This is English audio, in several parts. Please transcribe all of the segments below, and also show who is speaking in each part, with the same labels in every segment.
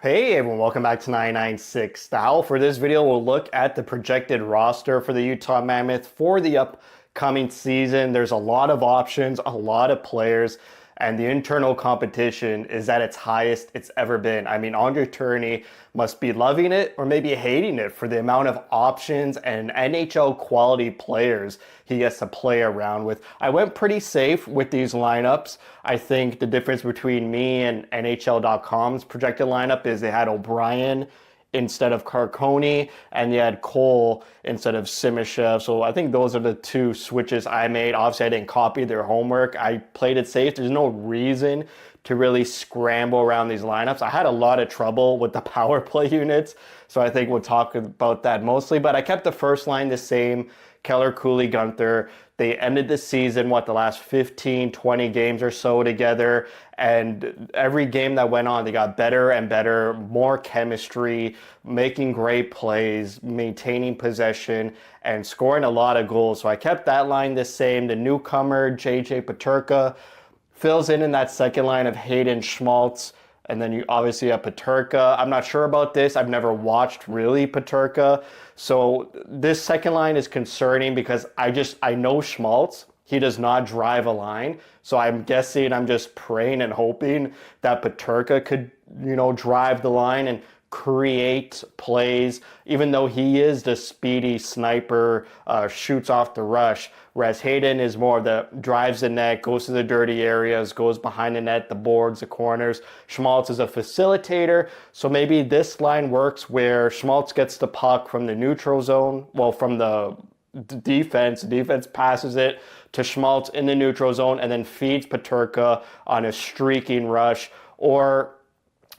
Speaker 1: Hey everyone, welcome back to 996 The Howl. For this video, we'll look at the projected roster for the Utah Mammoth for the upcoming season. There's a lot of options, a lot of players, and the internal competition is at its highest it's ever been. I mean, Andre Tourney must be loving it or maybe hating it for the amount of options and NHL quality players he gets to play around with. I went pretty safe with these lineups. I think the difference between me and NHL.com's projected lineup is they had O'Brien instead of Carcone, and they had Cole instead of Simishev. So I think those are the two switches I made. Obviously, I didn't copy their homework. I played it safe. There's no reason to really scramble around these lineups. I had a lot of trouble with the power play units, so I think we'll talk about that mostly. But I kept the first line the same. Keller, Cooley, Gunther. They ended the season, the last 15, 20 games or so together. And every game that went on, they got better and better, more chemistry, making great plays, maintaining possession, and scoring a lot of goals. So I kept that line the same. The newcomer, JJ Peterka, fills in that second line of Hayden Schmaltz. And then you obviously have Peterka. I'm not sure about this. I've never watched really Peterka. So this second line is concerning because I know Schmaltz. He does not drive a line. So I'm guessing, I'm just praying and hoping that Peterka could, drive the line and create plays, even though he is the speedy sniper, shoots off the rush, whereas Hayden is more the drives the net, goes to the dirty areas, goes behind the net, the boards, the corners. Schmaltz is a facilitator, so maybe this line works where Schmaltz gets the puck from the neutral zone, from the defense. The defense passes it to Schmaltz in the neutral zone and then feeds Peterka on a streaking rush, or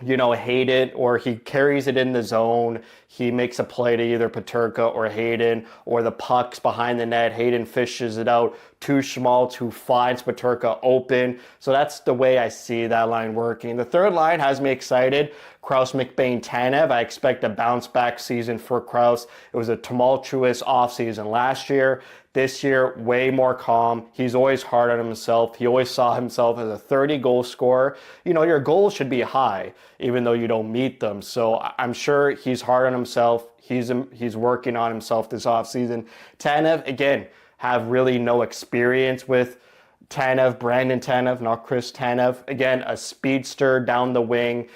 Speaker 1: Hayden, or he carries it in the zone. He makes a play to either Peterka or Hayden, or the puck's behind the net. Hayden fishes it out to Schmaltz, who finds Peterka open. So that's the way I see that line working. The third line has me excited. Kraus, McBain, Tanev. I expect a bounce back season for Kraus. It was a tumultuous offseason last year. This year, way more calm. He's always hard on himself. He always saw himself as a 30-goal scorer. Your goals should be high, even though you don't meet them. So I'm sure he's hard on himself. He's working on himself this offseason. Tanev, again, have really no experience with Brandon Tanev, not Chris Tanev. Again, a speedster down the wing.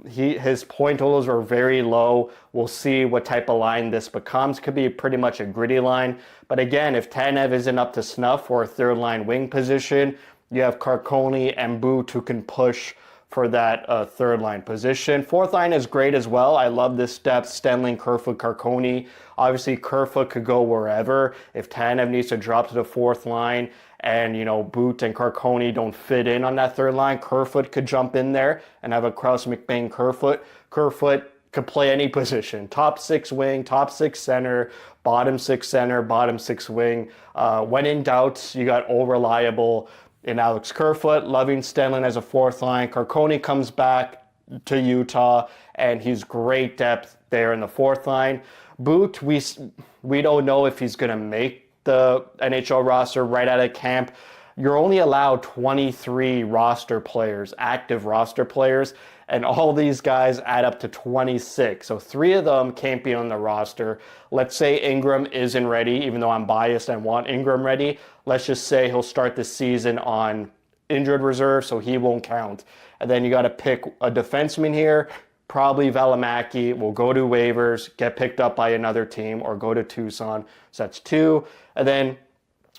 Speaker 1: His point totals are very low. We'll see what type of line this becomes. Could be pretty much a gritty line. But again, if Tanev isn't up to snuff for a third line wing position, you have Carcone and Boot who can push for that third line position. Fourth line is great as well. I love this depth. Stenling, Kerfoot, Carcone. Obviously, Kerfoot could go wherever. If Tanev needs to drop to the fourth line and, Boot and Carcone don't fit in on that third line, Kerfoot could jump in there and have a Kraus, McBain, Kerfoot. Kerfoot could play any position. Top six wing, top six center, bottom six center, bottom six wing. When in doubt, you got all reliable in Alex Kerfoot. Loving Stenlin as a fourth line. Carcone comes back to Utah, and he's great depth there in the fourth line. Boot, we don't know if he's going to make the NHL roster right out of camp. You're only allowed 23 roster players, active roster players, and all these guys add up to 26. So 3 of them can't be on the roster. Let's say Ingram isn't ready, even though I'm biased and want Ingram ready. Let's just say he'll start the season on injured reserve, so he won't count. And then you got to pick a defenseman here. Probably Valimaki will go to waivers, get picked up by another team, or go to Tucson. So that's 2. And then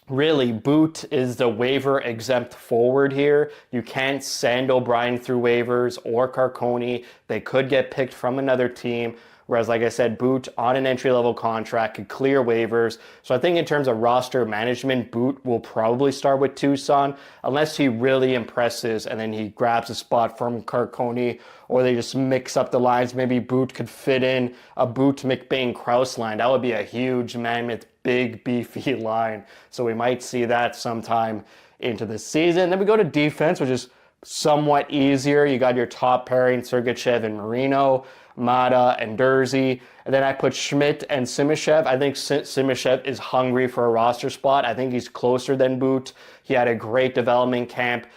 Speaker 1: really, Boot is the waiver exempt forward here. You can't send O'Brien through waivers or Carcone. They could get picked from another team. Whereas, like I said, Boot on an entry-level contract could clear waivers. So I think in terms of roster management, Boot will probably start with Tucson unless he really impresses and then he grabs a spot from Carcone, or they just mix up the lines. Maybe Boot could fit in a Boot, McBain, Kraus line. That would be a huge Mammoth, big, beefy line. So we might see that sometime into the season. Then we go to defense, which is somewhat easier. You got your top pairing, Sergachev and Marino, Mata and Dursey. And then I put Schmidt and Simishev. I think Simishev is hungry for a roster spot. I think he's closer than Boot. He had a great development camp.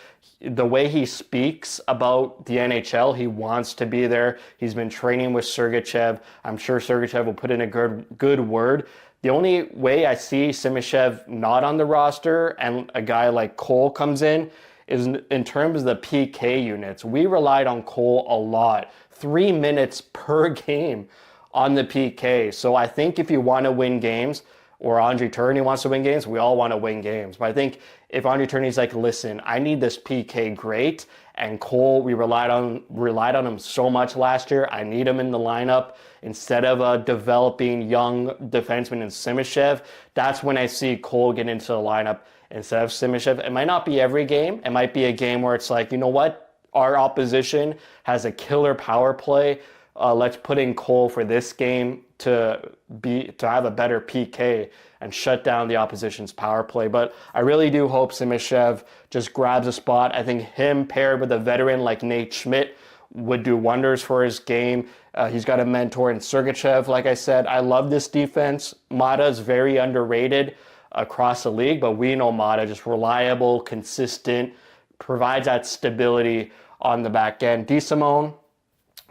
Speaker 1: The way he speaks about the NHL, he wants to be there. He's been training with Sergachev. I'm sure Sergachev will put in a good word. The only way I see Simashev not on the roster and a guy like Cole comes in is in terms of the PK units. We relied on Cole a lot, 3 minutes per game on the PK. So I think if you want to win games, or Andre Tourney wants to win games, we all want to win games. But I think if Andre Tourney's like, listen, I need this PK great, and Cole, we relied on him so much last year. I need him in the lineup instead of a developing young defenseman in Simashev. That's when I see Cole get into the lineup instead of Simashev. It might not be every game. It might be a game where it's like, you know what? Our opposition has a killer power play. Let's put in Cole for this game to have a better PK and shut down the opposition's power play. But I really do hope Simashev just grabs a spot. I think him paired with a veteran like Nate Schmidt would do wonders for his game. He's got a mentor in Sergachev. Like I said, I love this defense. Mata is very underrated across the league, but we know Mata, just reliable, consistent, provides that stability on the back end. DeSimone,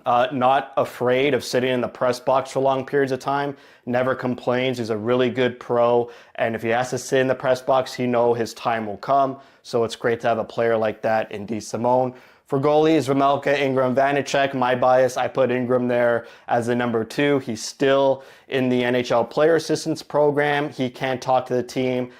Speaker 1: not afraid of sitting in the press box for long periods of time, never complains. He's a really good pro, and if he has to sit in the press box, he knows his time will come. So it's great to have a player like that in DeSimone. For goalies, Vejmelka, Ingram, Vanecek. My bias, I put Ingram there as the number 2. He's still in the NHL Player Assistance Program. He can't talk to the team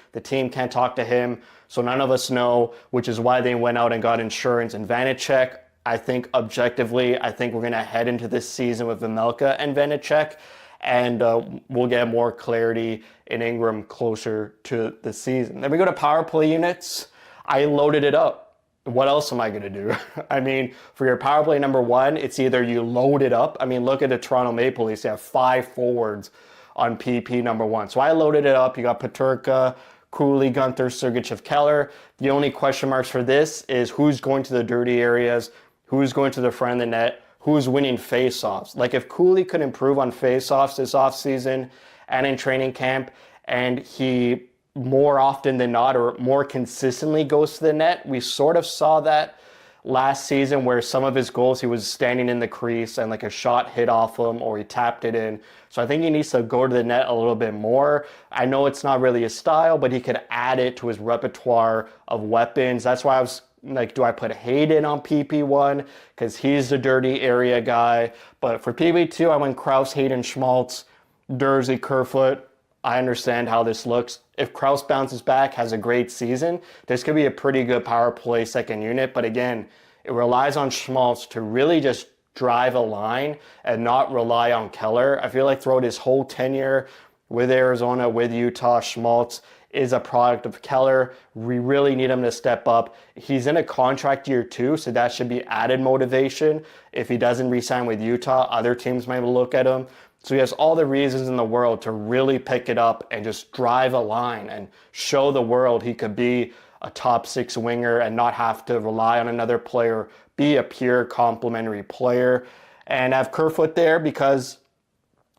Speaker 1: can't talk to him. So none of us know, which is why they went out and got insurance. And Vanecek, I think objectively, I think we're going to head into this season with Vejmelka and Vanecek, and we'll get more clarity in Ingram closer to the season. Then we go to power play units. I loaded it up. What else am I going to do? I mean, for your power play number 1, it's either you load it up. I mean, look at the Toronto Maple Leafs. They have 5 forwards on PP number 1. So I loaded it up. You got Peterka, Cooley, Gunther, Sergachev, Keller. The only question marks for this is who's going to the dirty areas, who's going to the front of the net, who's winning faceoffs. Like if Cooley could improve on faceoffs this offseason and in training camp, and he more often than not or more consistently goes to the net. We sort of saw that last season where some of his goals, he was standing in the crease and like a shot hit off him or he tapped it in. So I think he needs to go to the net a little bit more. I know it's not really his style, but he could add it to his repertoire of weapons. That's why I was like, do I put Hayden on PP1? Because he's the dirty area guy. But for PP2, I went Krause, Hayden, Schmaltz, Durzi, Kerfoot. I understand how this looks. If Krause bounces back, has a great season, this could be a pretty good power play second unit. But again, it relies on Schmaltz to really just drive a line and not rely on Keller. I feel like throughout his whole tenure with Arizona, with Utah, Schmaltz is a product of Keller. We really need him to step up. He's in a contract year 2, so that should be added motivation. If he doesn't re-sign with Utah, other teams might look at him. So he has all the reasons in the world to really pick it up and just drive a line and show the world he could be a top 6 winger and not have to rely on another player, be a pure complementary player. And have Kerfoot there because,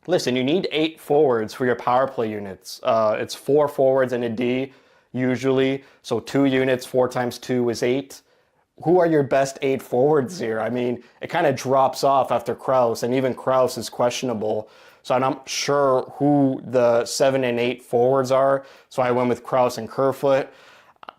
Speaker 1: listen, you need 8 forwards for your power play units. It's 4 forwards and a D usually. So 2 units, 4 times 2 is 8. Who are your best 8 forwards here? I mean, it kind of drops off after Krause, and even Krause is questionable. So I'm not sure who the 7 and 8 forwards are. So I went with Krause and Kerfoot.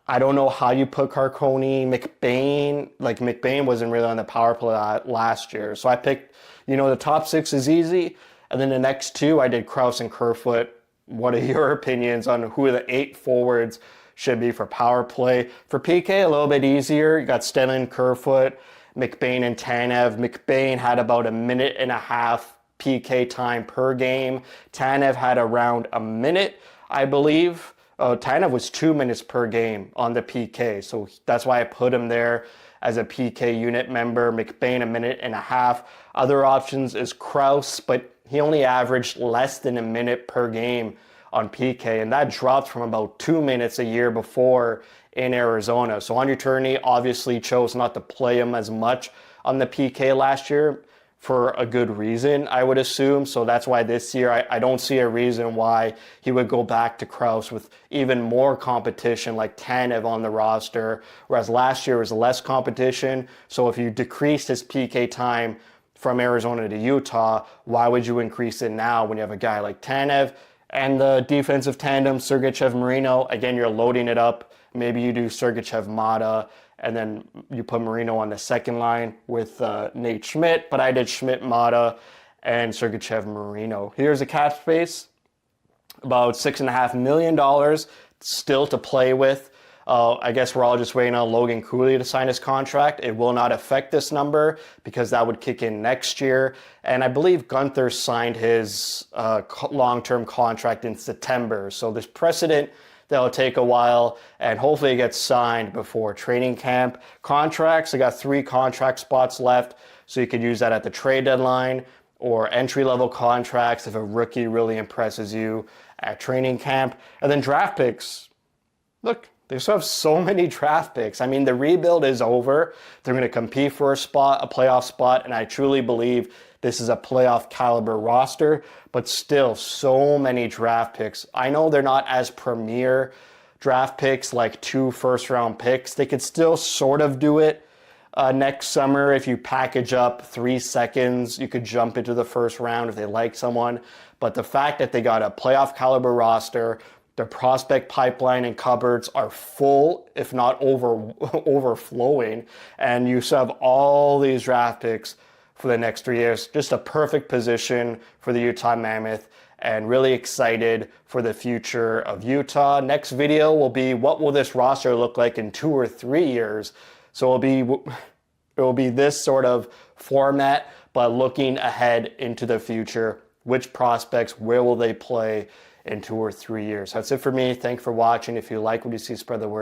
Speaker 1: I don't know how you put Carconi, McBain. Like McBain wasn't really on the power play last year. So I picked, the top 6 is easy. And then the next 2, I did Krause and Kerfoot. What are your opinions on who the 8 forwards should be for power play? For PK, a little bit easier. You got Stenlin, Kerfoot, McBain, and Tanev. McBain had about 1.5 minutes PK time per game. Tanev had around a minute, I believe. Tanev was 2 minutes per game on the PK, so that's why I put him there as a PK unit member. McBain, 1.5 minutes. Other options is Krause, but he only averaged less than a minute per game on PK, and that dropped from about 2 minutes a year before in Arizona. So Andre Tourney obviously chose not to play him as much on the PK last year. for a good reason, I would assume. So that's why this year I don't see a reason why he would go back to Kraus with even more competition like Tanev on the roster, whereas last year was less competition. So if you decreased his PK time from Arizona to Utah, why would you increase it now when you have a guy like Tanev? And the defensive tandem, Sergachev-Marino, again, you're loading it up. Maybe you do Sergachev-Mata, and then you put Marino on the second line with Nate Schmidt. But I did Schmidt-Mata and Sergachev-Marino. Here's the cap space, about $6.5 million still to play with. I guess we're all just waiting on Logan Cooley to sign his contract. It will not affect this number because that would kick in next year. And I believe Gunther signed his long-term contract in September. So there's precedent that'll take a while, and hopefully it gets signed before training camp. Contracts, I got 3 contract spots left, so you could use that at the trade deadline or entry-level contracts if a rookie really impresses you at training camp. And then draft picks. Look, they still have so many draft picks. I mean, the rebuild is over. They're going to compete for a spot, a playoff spot, and I truly believe this is a playoff caliber roster, but still so many draft picks. I know they're not as premier draft picks like 2 first-round picks. They could still sort of do it next summer if you package up 3 seconds. You could jump into the first round if they like someone. But the fact that they got a playoff caliber roster, their prospect pipeline and cupboards are full, if not overflowing, and you still have all these draft picks for the next 3 years. Just a perfect position for the Utah Mammoth, and really excited for the future of Utah. Next video will be what will this roster look like in 2 or 3 years. So it will be this sort of format, but looking ahead into the future. Which prospects, where will they play in 2 or 3 years? That's it for me. Thanks for watching. If you like what you see, spread the word.